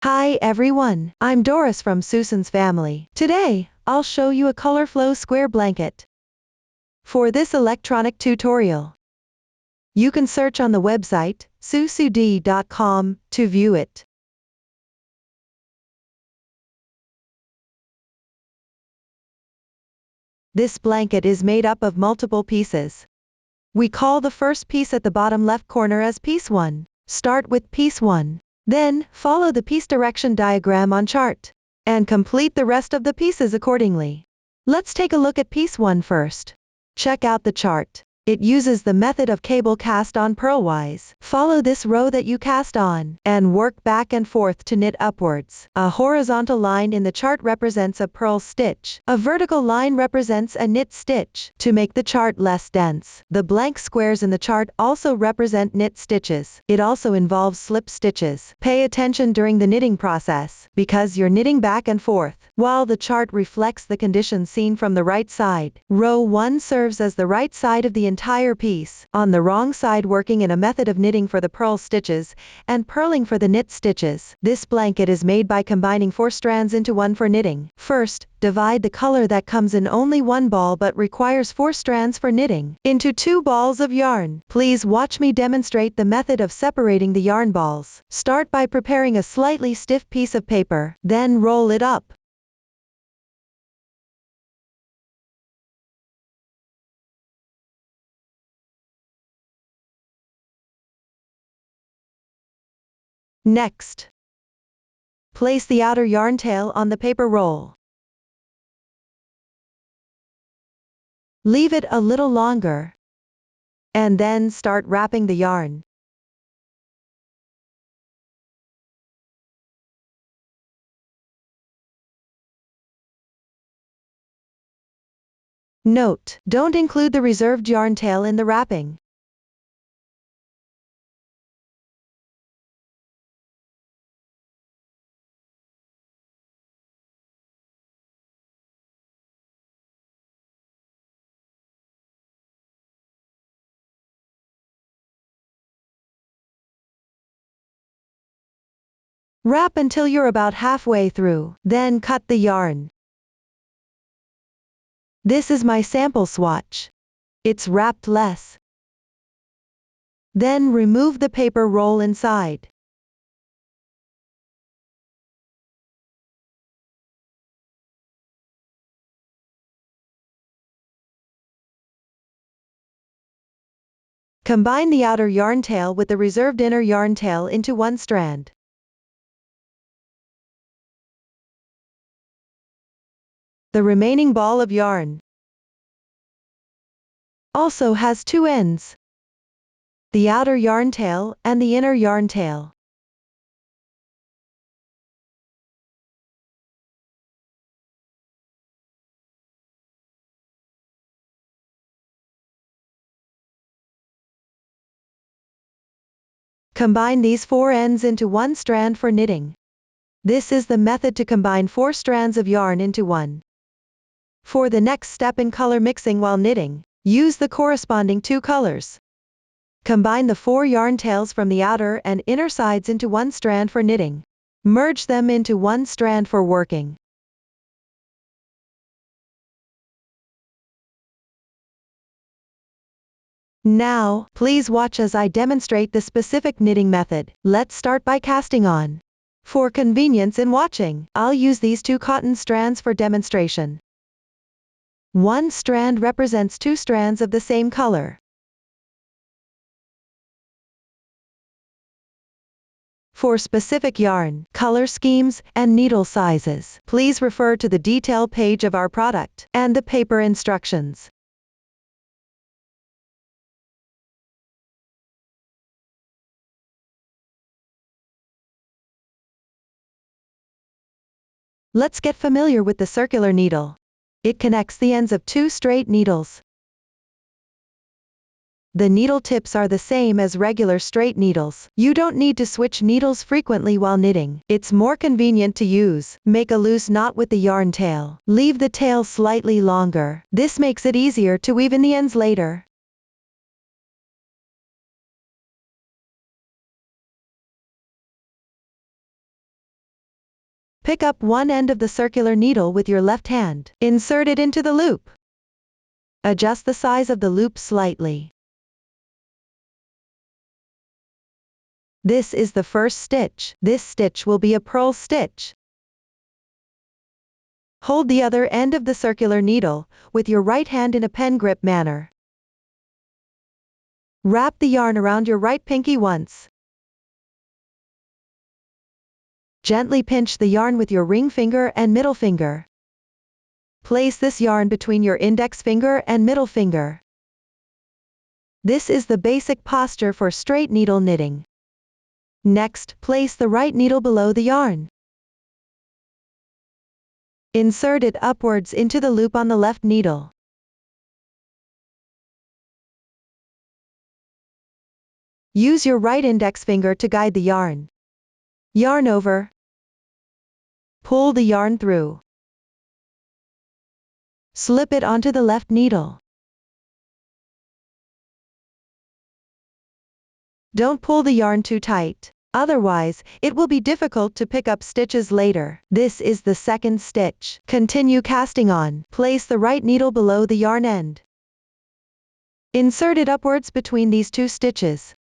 Hi everyone, I'm Doris from Susan's family. Today, I'll show you a ColorFlow square blanket. For this electronic tutorial, you can search on the website, susud.com, to view it. This blanket is made up of multiple pieces. We call the first piece at the bottom left corner as piece 1. Start with piece 1. Then, follow the piece direction diagram on chart, and complete the rest of the pieces accordingly. Let's take a look at piece 1 first. Check out the chart. It uses the method of cable cast on purlwise. Follow this row that you cast on, and work back and forth to knit upwards. A horizontal line in the chart represents a purl stitch. A vertical line represents a knit stitch. To make the chart less dense, the blank squares in the chart also represent knit stitches. It also involves slip stitches. Pay attention during the knitting process, because you're knitting back and forth. While the chart reflects the conditions seen from the right side, row 1 serves as the right side of the entire piece, on the wrong side working in a method of knitting for the purl stitches, and purling for the knit stitches. This blanket is made by combining 4 strands into 1 for knitting. First, divide the color that comes in only 1 ball but requires 4 strands for knitting into 2 balls of yarn. Please watch me demonstrate the method of separating the yarn balls. Start by preparing a slightly stiff piece of paper, then roll it up. Next, place the outer yarn tail on the paper roll. Leave it a little longer, and then start wrapping the yarn. Note: don't include the reserved yarn tail in the wrapping. Wrap until you're about halfway through, then cut the yarn. This is my sample swatch. It's wrapped less. Then remove the paper roll inside. Combine the outer yarn tail with the reserved inner yarn tail into 1 strand. The remaining ball of yarn also has 2 ends, the outer yarn tail and the inner yarn tail. Combine these 4 ends into 1 strand for knitting. This is the method to combine 4 strands of yarn into 1. For the next step in color mixing while knitting, use the corresponding 2 colors. Combine the 4 yarn tails from the outer and inner sides into 1 strand for knitting. Merge them into 1 strand for working. Now, please watch as I demonstrate the specific knitting method. Let's start by casting on. For convenience in watching, I'll use these 2 cotton strands for demonstration. 1 strand represents 2 strands of the same color. For specific yarn, color schemes, and needle sizes, please refer to the detail page of our product and the paper instructions. Let's get familiar with the circular needle. It connects the ends of 2 straight needles. The needle tips are the same as regular straight needles. You don't need to switch needles frequently while knitting. It's more convenient to use. Make a loose knot with the yarn tail. Leave the tail slightly longer. This makes it easier to weave in the ends later. Pick up one end of the circular needle with your left hand. Insert it into the loop. Adjust the size of the loop slightly. This is the first stitch. This stitch will be a purl stitch. Hold the other end of the circular needle with your right hand in a pen grip manner. Wrap the yarn around your right pinky once. Gently pinch the yarn with your ring finger and middle finger. Place this yarn between your index finger and middle finger. This is the basic posture for straight needle knitting. Next, place the right needle below the yarn. Insert it upwards into the loop on the left needle. Use your right index finger to guide the yarn. Yarn over. Pull the yarn through. Slip it onto the left needle. Don't pull the yarn too tight, otherwise, it will be difficult to pick up stitches later. This is the second stitch. Continue casting on. Place the right needle below the yarn end. Insert it upwards between these two stitches.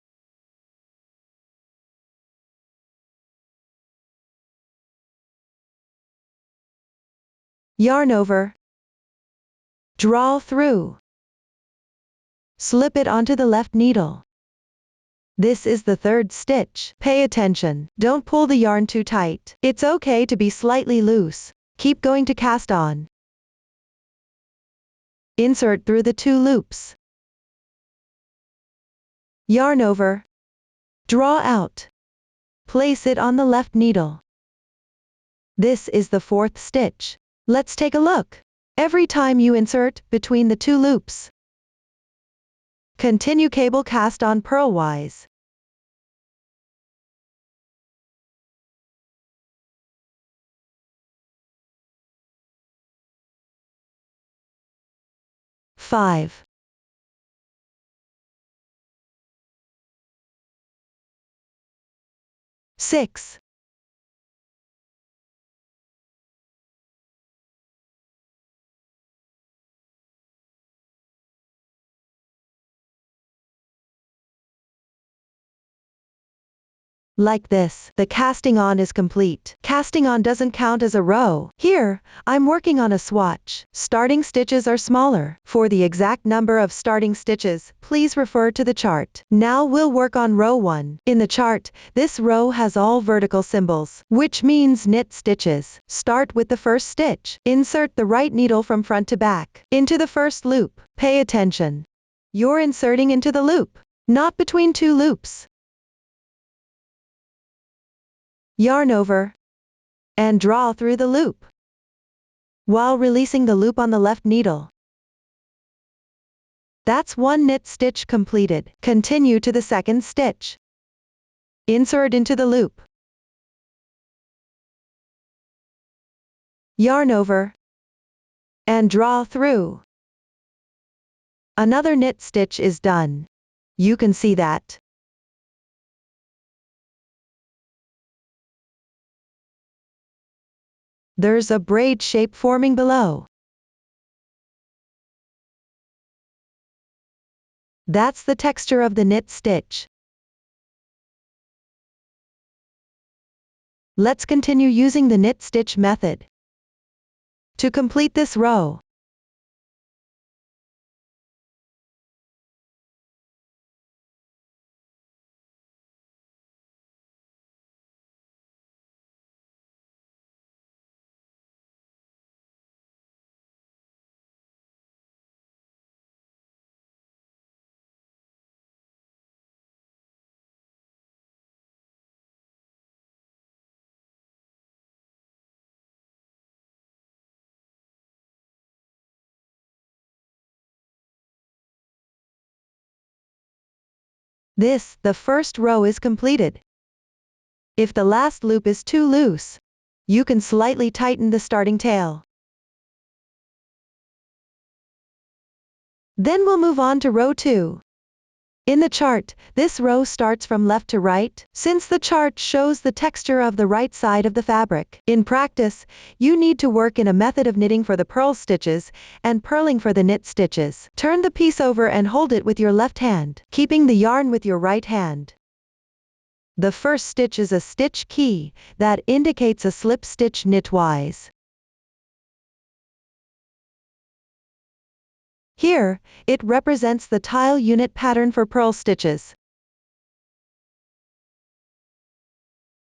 Yarn over. Draw through. Slip it onto the left needle. This is the third stitch. Pay attention. Don't pull the yarn too tight. It's okay to be slightly loose. Keep going to cast on. Insert through the two loops. Yarn over. Draw out. Place it on the left needle. This is the fourth stitch. Let's take a look. Every time you insert between the two loops, continue cable cast on purlwise. Five. 6. 'Like this, the casting on is complete. Casting on doesn't count as a row. Here, I'm working on a swatch. Starting stitches are smaller. For the exact number of starting stitches, please refer to the chart. Now we'll work on row 1. In the chart, this row has all vertical symbols, which means knit stitches. Start with the first stitch. Insert the right needle from front to back into the first loop. Pay attention. You're inserting into the loop, not between two loops. Yarn over, and draw through the loop, while releasing the loop on the left needle. That's one knit stitch completed. Continue to the second stitch. Insert into the loop. Yarn over, and draw through. Another knit stitch is done. You can see that. There's a braid shape forming below. That's the texture of the knit stitch. Let's continue using the knit stitch method to complete this row. The first row is completed. If the last loop is too loose, you can slightly tighten the starting tail. Then we'll move on to row 2. In the chart, this row starts from left to right, since the chart shows the texture of the right side of the fabric. In practice, you need to work in a method of knitting for the purl stitches and purling for the knit stitches. Turn the piece over and hold it with your left hand, keeping the yarn with your right hand. The first stitch is a stitch key that indicates a slip stitch knitwise. Here, it represents the tile unit pattern for purl stitches.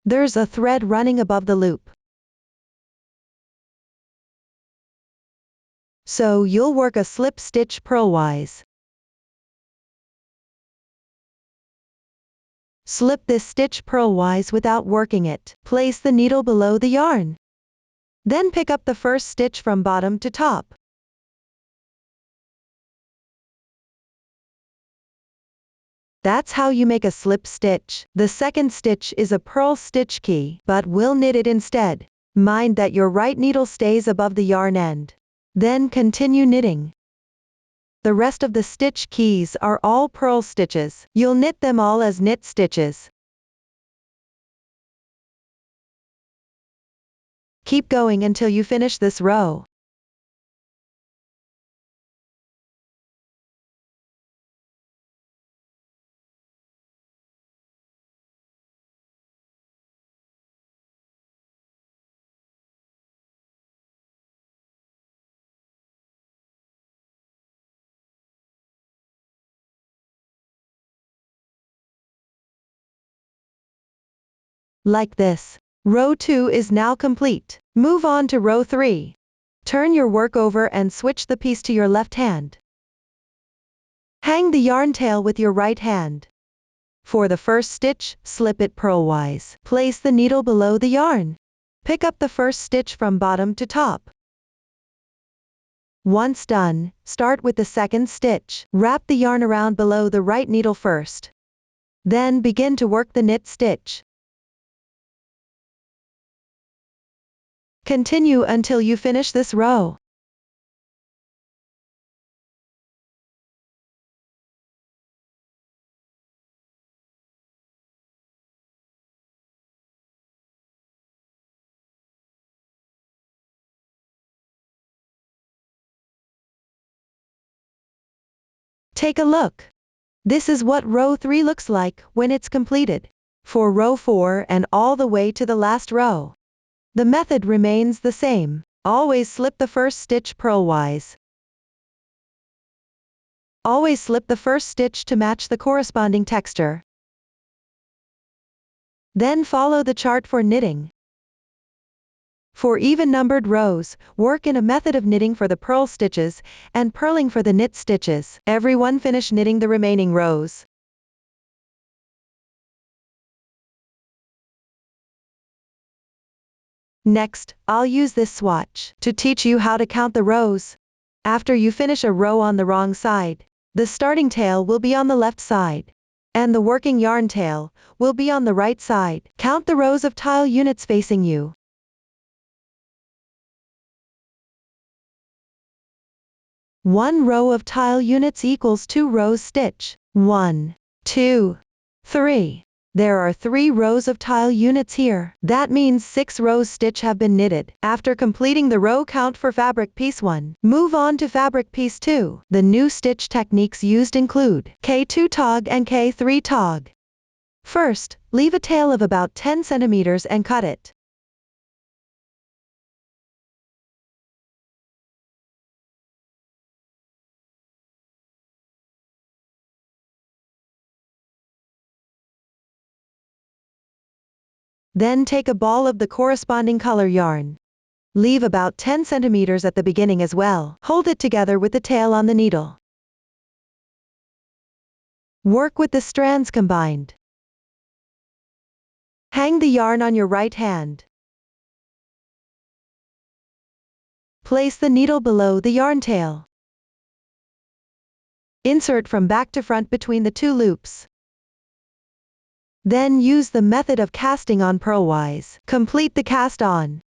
There's a thread running above the loop. So you'll work a slip stitch purlwise. Slip this stitch purlwise without working it. Place the needle below the yarn. Then pick up the first stitch from bottom to top. That's how you make a slip stitch. The second stitch is a purl stitch key, but we'll knit it instead. Mind that your right needle stays above the yarn end. Then continue knitting. The rest of the stitch keys are all purl stitches. You'll knit them all as knit stitches. Keep going until you finish this row. Like this. Row 2 is now complete. Move on to row 3. Turn your work over and switch the piece to your left hand. Hang the yarn tail with your right hand. For the first stitch, slip it purlwise. Place the needle below the yarn. Pick up the first stitch from bottom to top. Once done, start with the second stitch. Wrap the yarn around below the right needle first. Then begin to work the knit stitch. Continue until you finish this row. Take a look. This is what row 3 looks like when it's completed. For row 4 and all the way to the last row, the method remains the same. Always slip the first stitch purlwise. Always slip the first stitch to match the corresponding texture. Then follow the chart for knitting. For even-numbered rows, work in a method of knitting for the purl stitches and purling for the knit stitches. Everyone finish knitting the remaining rows. Next, I'll use this swatch to teach you how to count the rows. After you finish a row on the wrong side, the starting tail will be on the left side, and the working yarn tail will be on the right side. Count the rows of tile units facing you. One row of tile units equals 2 rows stitch. 1, 2, 3. There are 3 rows of tile units here. That means 6 rows stitch have been knitted. After completing the row count for fabric piece 1, move on to fabric piece 2. The new stitch techniques used include K2 tog and K3 tog. First, leave a tail of about 10 centimeters and cut it. Then take a ball of the corresponding color yarn. Leave about 10 centimeters at the beginning as well. Hold it together with the tail on the needle. Work with the strands combined. Hang the yarn on your right hand. Place the needle below the yarn tail. Insert from back to front between the 2 loops. Then use the method of casting on purlwise. Complete the cast on.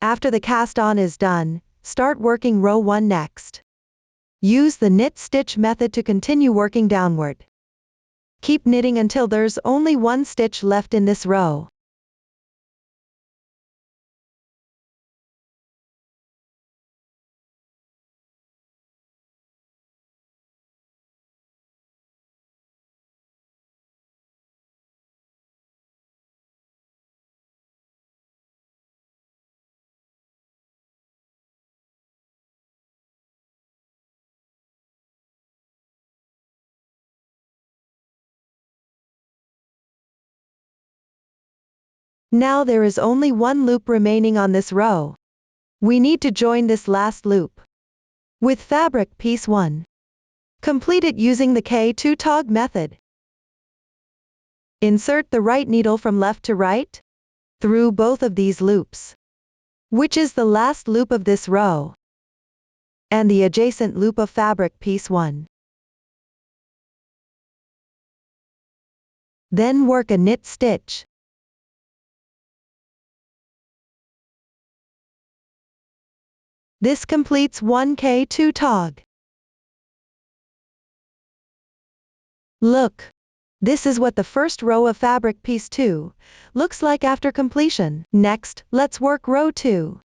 After the cast on is done, start working row 1 next. Use the knit stitch method to continue working downward. Keep knitting until there's only 1 stitch left in this row. Now there is only 1 loop remaining on this row. We need to join this last loop with fabric piece 1. Complete it using the K2 tog method. Insert the right needle from left to right through both of these loops, which is the last loop of this row, and the adjacent loop of fabric piece 1. Then work a knit stitch. This completes 1 K2 tog. Look, this is what the first row of fabric piece 2 looks like after completion. Next, let's work row 2.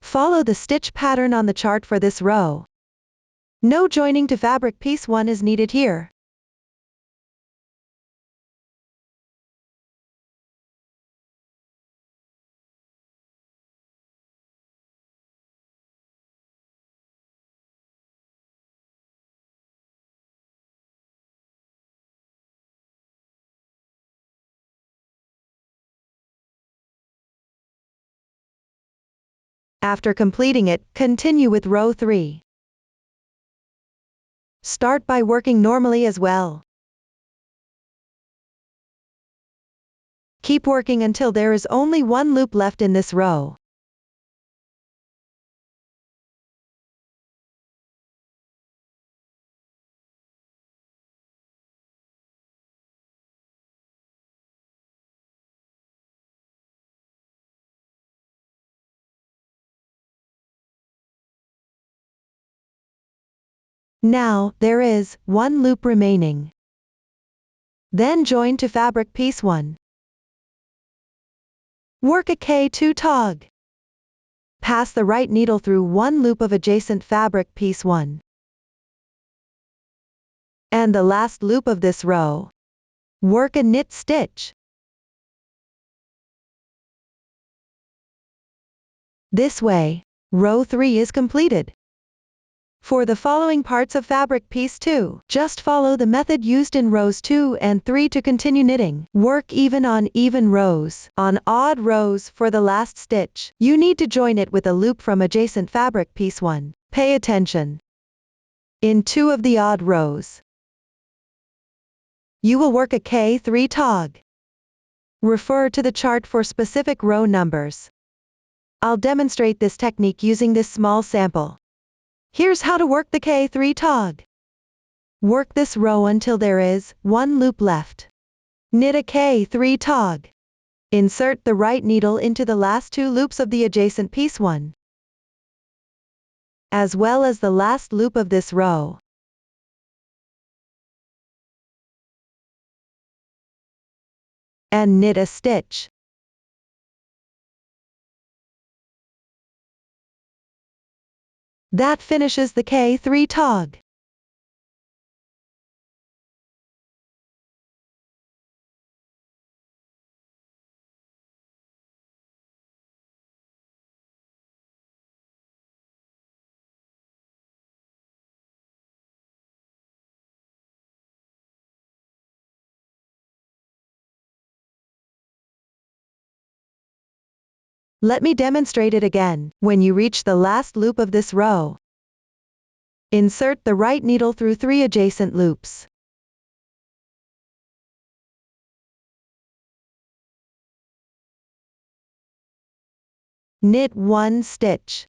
Follow the stitch pattern on the chart for this row. No joining to fabric piece 1 is needed here. After completing it, continue with row 3. Start by working normally as well. Keep working until there is only 1 loop left in this row. Now, there is 1 loop remaining. Then join to fabric piece 1. Work a K2 tog. Pass the right needle through 1 loop of adjacent fabric piece 1. And the last loop of this row. Work a knit stitch. This way, row 3 is completed. For the following parts of fabric piece 2, just follow the method used in rows 2 and 3 to continue knitting. Work even on even rows. On odd rows for the last stitch, you need to join it with a loop from adjacent fabric piece 1. Pay attention. In 2 of the odd rows, you will work a K3 tog. Refer to the chart for specific row numbers. I'll demonstrate this technique using this small sample. Here's how to work the K3 tog. Work this row until there is 1 loop left. Knit a K3 tog. Insert the right needle into the last 2 loops of the adjacent piece 1, as well as the last loop of this row. And knit a stitch. That finishes the K3 tog. Let me demonstrate it again. When you reach the last loop of this row, insert the right needle through 3 adjacent loops. Knit 1 stitch.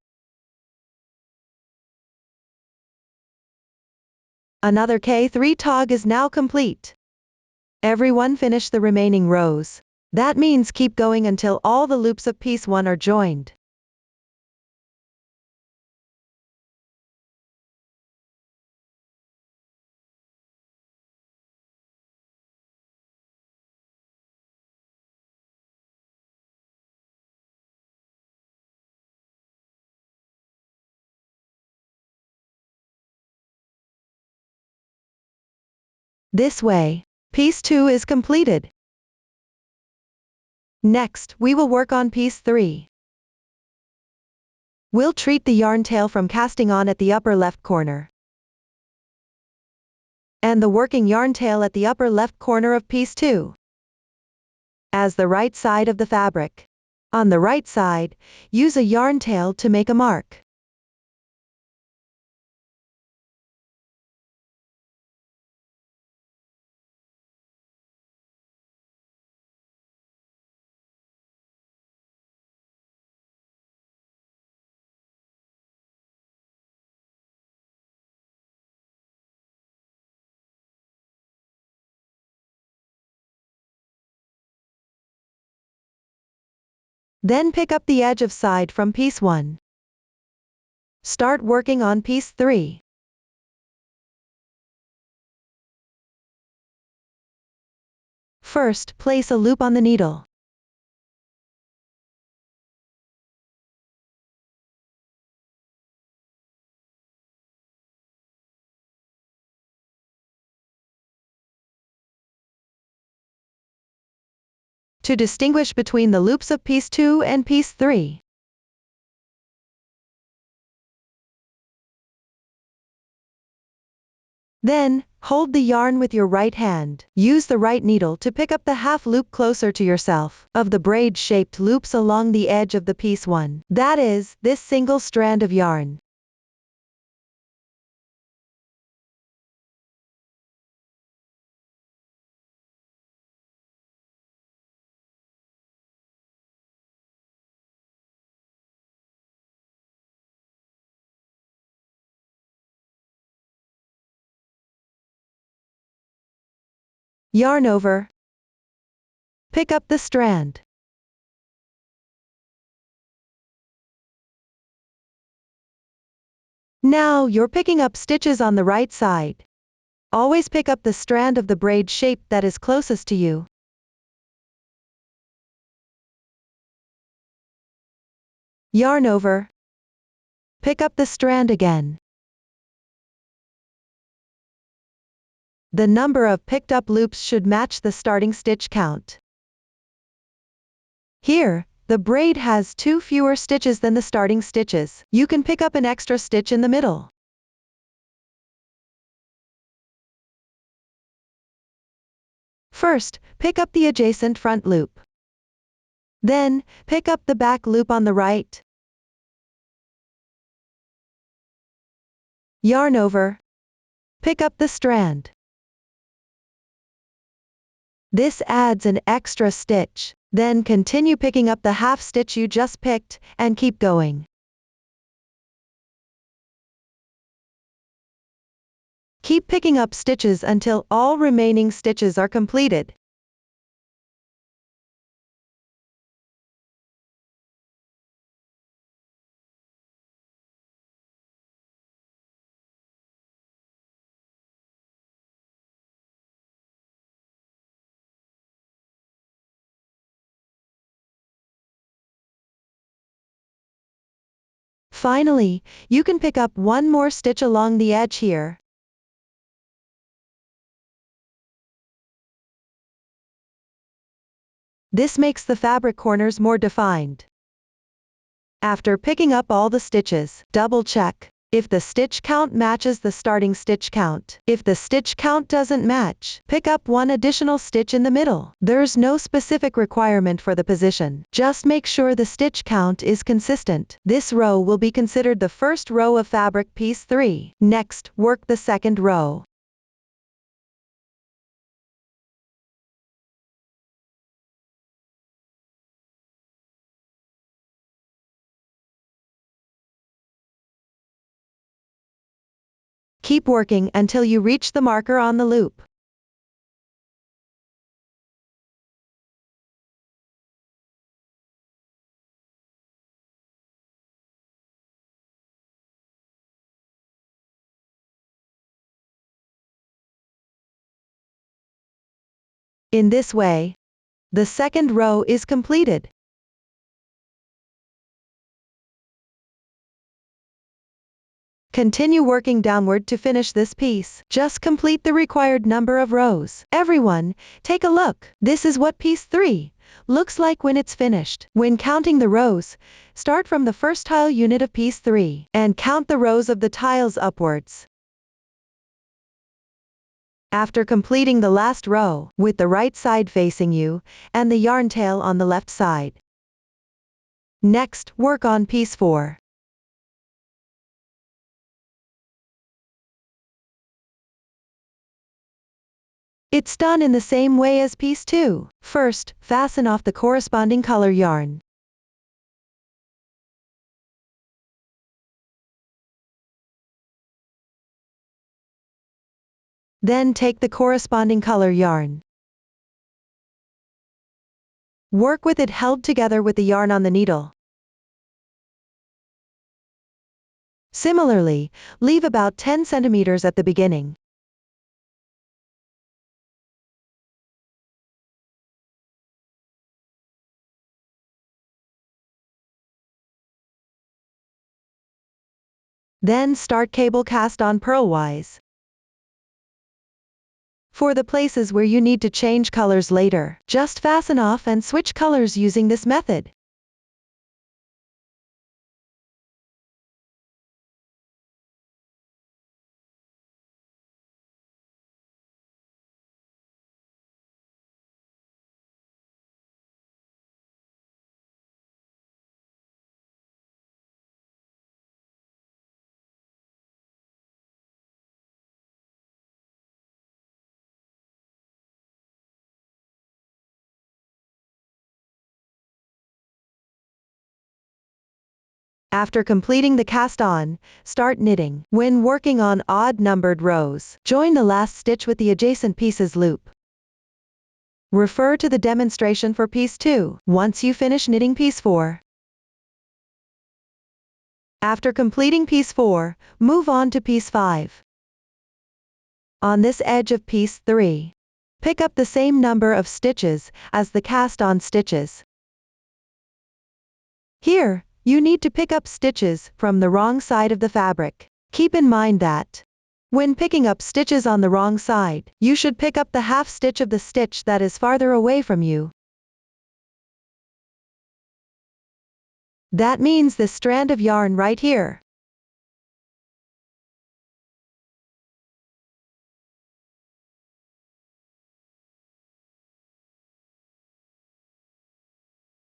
Another K3 tog is now complete. Everyone finish the remaining rows. That means keep going until all the loops of piece 1 are joined. This way, piece 2 is completed. Next, we will work on piece 3. We'll treat the yarn tail from casting on at the upper left corner, and the working yarn tail at the upper left corner of piece 2, as the right side of the fabric. On the right side, use a yarn tail to make a mark. Then pick up the edge of side from piece 1. Start working on piece 3. First, place a loop on the needle. To distinguish between the loops of piece 2 and piece 3. Then, hold the yarn with your right hand. Use the right needle to pick up the half loop closer to yourself of the braid-shaped loops along the edge of the piece 1. That is, this single strand of yarn. Yarn over. Pick up the strand. Now you're picking up stitches on the right side. Always pick up the strand of the braid shape that is closest to you. Yarn over. Pick up the strand again. The number of picked up loops should match the starting stitch count. Here, the braid has 2 fewer stitches than the starting stitches. You can pick up an extra stitch in the middle. First, pick up the adjacent front loop. Then, pick up the back loop on the right. Yarn over. Pick up the strand. This adds an extra stitch. Then continue picking up the half stitch you just picked, and keep going. Keep picking up stitches until all remaining stitches are completed. Finally, you can pick up one more stitch along the edge here. This makes the fabric corners more defined. After picking up all the stitches, double check if the stitch count matches the starting stitch count. If the stitch count doesn't match, pick up one additional stitch in the middle. There's no specific requirement for the position. Just make sure the stitch count is consistent. This row will be considered the first row of fabric piece 3. Next, work the second row. Keep working until you reach the marker on the loop. In this way, the second row is completed. Continue working downward to finish this piece. Just complete the required number of rows. Everyone, take a look. This is what piece 3 looks like when it's finished. When counting the rows, start from the first tile unit of piece 3 and count the rows of the tiles upwards. After completing the last row, with the right side facing you, and the yarn tail on the left side. Next, work on piece 4. It's done in the same way as piece 2. First, fasten off the corresponding color yarn. Then take the corresponding color yarn. Work with it held together with the yarn on the needle. Similarly, leave about 10 centimeters at the beginning. Then start cable cast on purlwise. For the places where you need to change colors later, just fasten off and switch colors using this method. After completing the cast-on, start knitting. When working on odd-numbered rows, join the last stitch with the adjacent piece's loop. Refer to the demonstration for piece 2 once you finish knitting piece 4. After completing piece 4, move on to piece 5. On this edge of piece 3, pick up the same number of stitches as the cast-on stitches. Here, you need to pick up stitches from the wrong side of the fabric. Keep in mind that when picking up stitches on the wrong side, you should pick up the half stitch of the stitch that is farther away from you. That means this strand of yarn right here.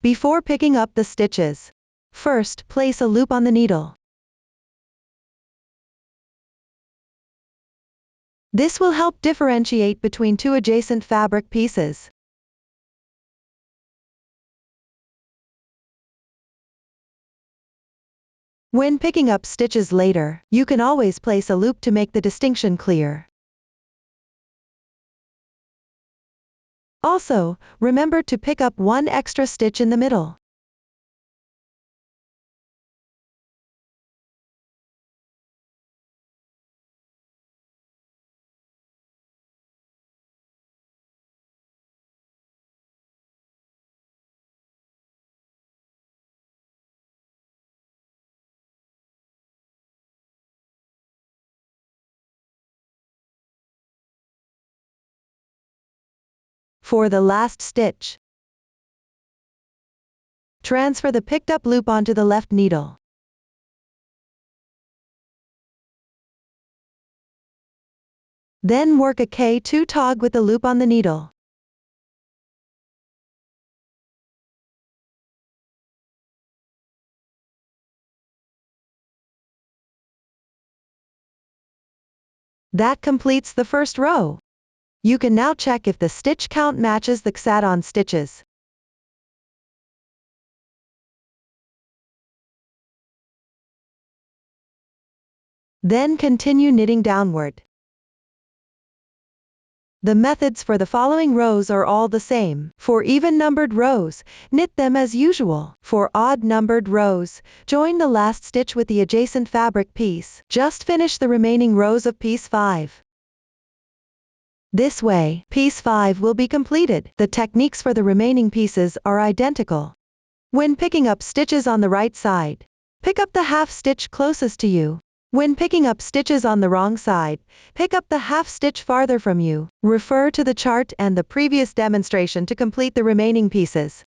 Before picking up the stitches, first, place a loop on the needle. This will help differentiate between two adjacent fabric pieces. When picking up stitches later, you can always place a loop to make the distinction clear. Also, remember to pick up one extra stitch in the middle. For the last stitch, transfer the picked up loop onto the left needle. Then work a K2 tog with the loop on the needle. That completes the first row. You can now check if the stitch count matches the add-on stitches. Then continue knitting downward. The methods for the following rows are all the same. For even-numbered rows, knit them as usual. For odd-numbered rows, join the last stitch with the adjacent fabric piece. Just finish the remaining rows of piece 5. This way, piece 5 will be completed. The techniques for the remaining pieces are identical. When picking up stitches on the right side, pick up the half stitch closest to you. When picking up stitches on the wrong side, pick up the half stitch farther from you. Refer to the chart and the previous demonstration to complete the remaining pieces.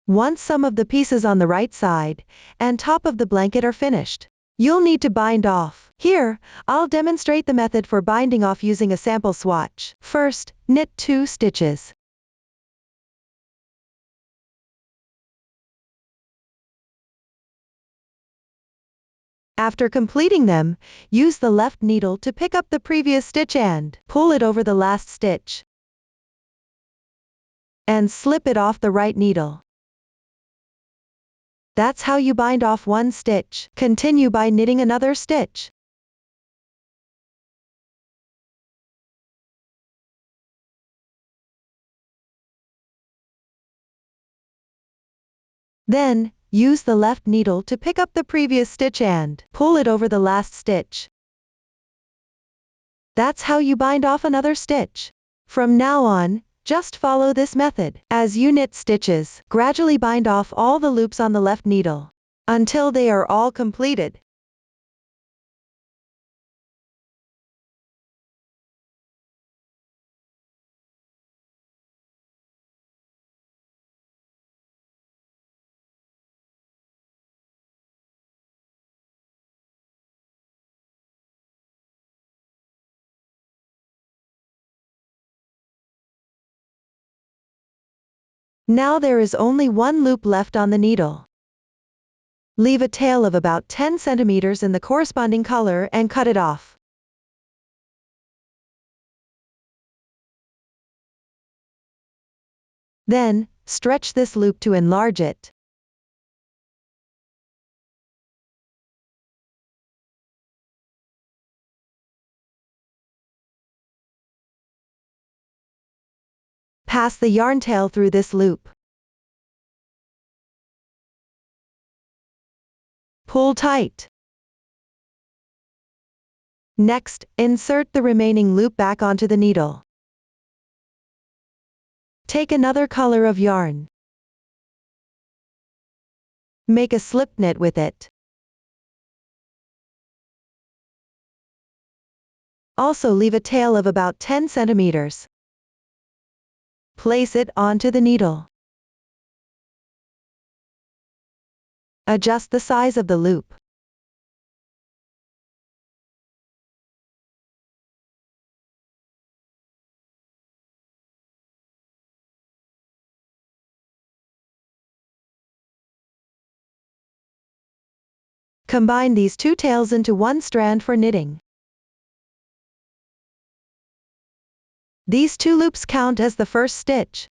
Once some of the pieces on the right side and top of the blanket are finished, you'll need to bind off. Here, I'll demonstrate the method for binding off using a sample swatch. First, knit 2 stitches. After completing them, use the left needle to pick up the previous stitch and pull it over the last stitch. And slip it off the right needle. That's how you bind off one stitch. Continue by knitting another stitch. Then, use the left needle to pick up the previous stitch and pull it over the last stitch. That's how you bind off another stitch. From now on, just follow this method. As you knit stitches, gradually bind off all the loops on the left needle until they are all completed. Now there is only one loop left on the needle. Leave a tail of about 10 centimeters in the corresponding color and cut it off. Then, stretch this loop to enlarge it. Pass the yarn tail through this loop. Pull tight. Next, insert the remaining loop back onto the needle. Take another color of yarn. Make a slip knit with it. Also leave a tail of about 10 centimeters. Place it onto the needle. Adjust the size of the loop. Combine these two tails into one strand for knitting. These two loops count as the first stitch.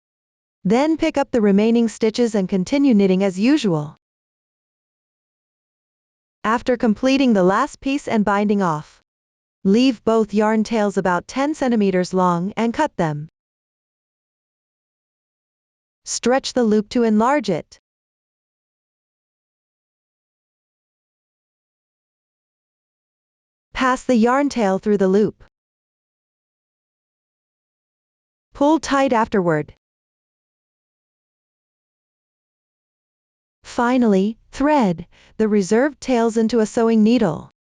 Then pick up the remaining stitches and continue knitting as usual. After completing the last piece and binding off, leave both yarn tails about 10 centimeters long and cut them. Stretch the loop to enlarge it. Pass the yarn tail through the loop. Pull tight afterward. Finally, thread the reserved tails into a sewing needle.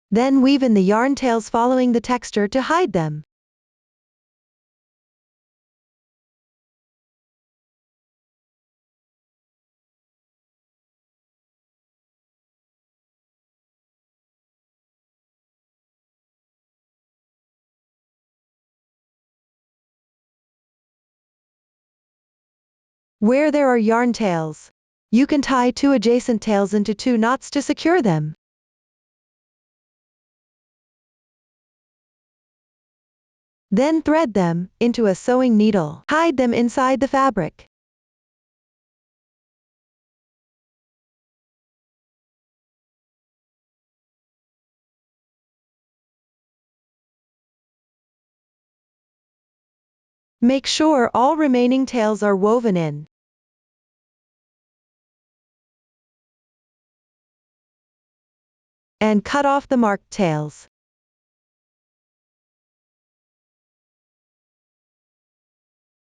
Then weave in the yarn tails following the texture to hide them. Where there are yarn tails, you can tie two adjacent tails into two knots to secure them. Then thread them into a sewing needle. Hide them inside the fabric. Make sure all remaining tails are woven in. And cut off the marked tails.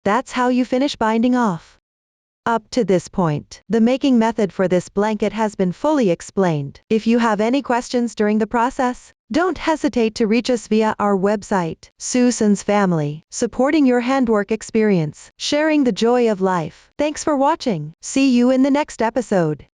That's how you finish binding off. Up to this point, the making method for this blanket has been fully explained. If you have any questions during the process, don't hesitate to reach us via our website. Susan's Family, supporting your handwork experience, sharing the joy of life. Thanks for watching. See you in the next episode.